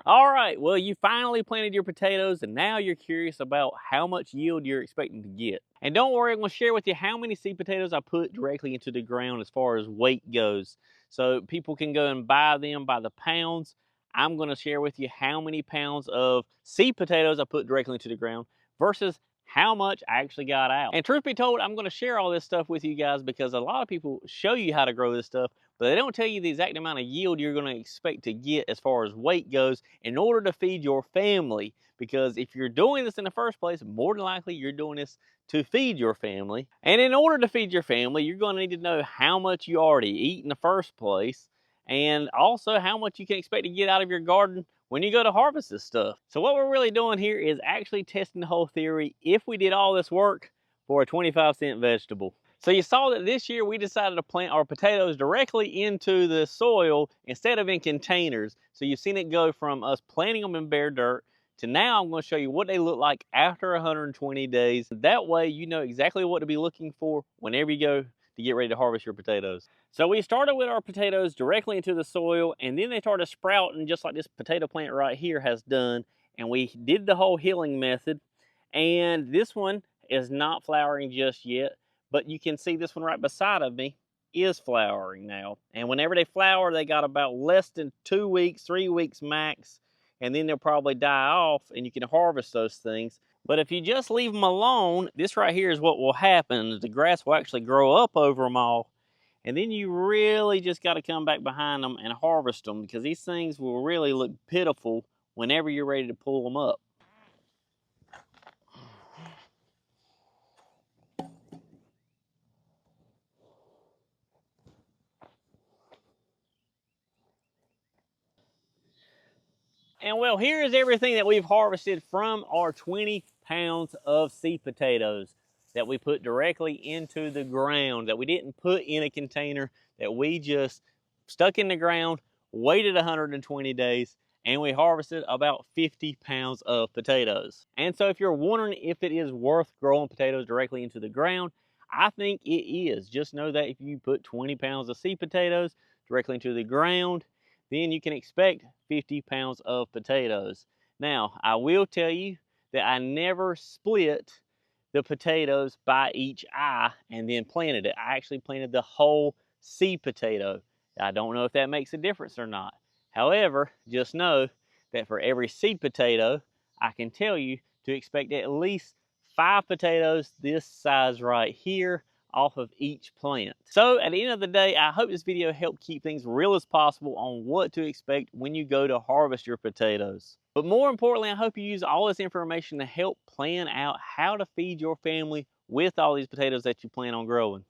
All right, well, you finally planted your potatoes and now you're curious about how much yield you're expecting to get. And don't worry, I'm gonna share with you how many seed potatoes I put directly into the ground as far as weight goes. So people can go and buy them by the pounds. I'm gonna share with you how many pounds of seed potatoes I put directly into the ground versus how much I actually got out. And truth be told, I'm gonna share all this stuff with you guys because a lot of people show you how to grow this stuff, but they don't tell you the exact amount of yield you're gonna expect to get as far as weight goes in order to feed your family. Because if you're doing this in the first place, more than likely you're doing this to feed your family. And in order to feed your family, you're gonna need to know how much you already eat in the first place, and also how much you can expect to get out of your garden when you go to harvest this stuff. So what we're really doing here is actually testing the whole theory if we did all this work for a 25-cent vegetable. So you saw that this year we decided to plant our potatoes directly into the soil instead of in containers. So you've seen it go from us planting them in bare dirt to now I'm going to show you what they look like after 120 days. That way you know exactly what to be looking for whenever you go to get ready to harvest your potatoes. So we started with our potatoes directly into the soil, and then they started sprouting just like this potato plant right here has done. And we did the whole healing method, and this one is not flowering just yet, but you can see this one right beside of me is flowering now. And whenever they flower, they got about less than 2 weeks, 3 weeks max, and then they'll probably die off and you can harvest those things. But if you just leave them alone, this right here is what will happen. The grass will actually grow up over them all, and then you really just got to come back behind them and harvest them, because these things will really look pitiful whenever you're ready to pull them up. And well, here is everything that we've harvested from our 20 pounds of seed potatoes that we put directly into the ground, that we didn't put in a container, that we just stuck in the ground, waited 120 days, and we harvested about 50 pounds of potatoes. And so if you're wondering if it is worth growing potatoes directly into the ground, I think it is. Just know that if you put 20 pounds of seed potatoes directly into the ground, then you can expect 50 pounds of potatoes. Now, I will tell you that I never split the potatoes by each eye and then planted it. I actually planted the whole seed potato. I don't know if that makes a difference or not. However, just know that for every seed potato, I can tell you to expect at least 5 potatoes this size right here off of each plant. So at the end of the day, I hope this video helped keep things real as possible on what to expect when you go to harvest your potatoes. But more importantly, I hope you use all this information to help plan out how to feed your family with all these potatoes that you plan on growing.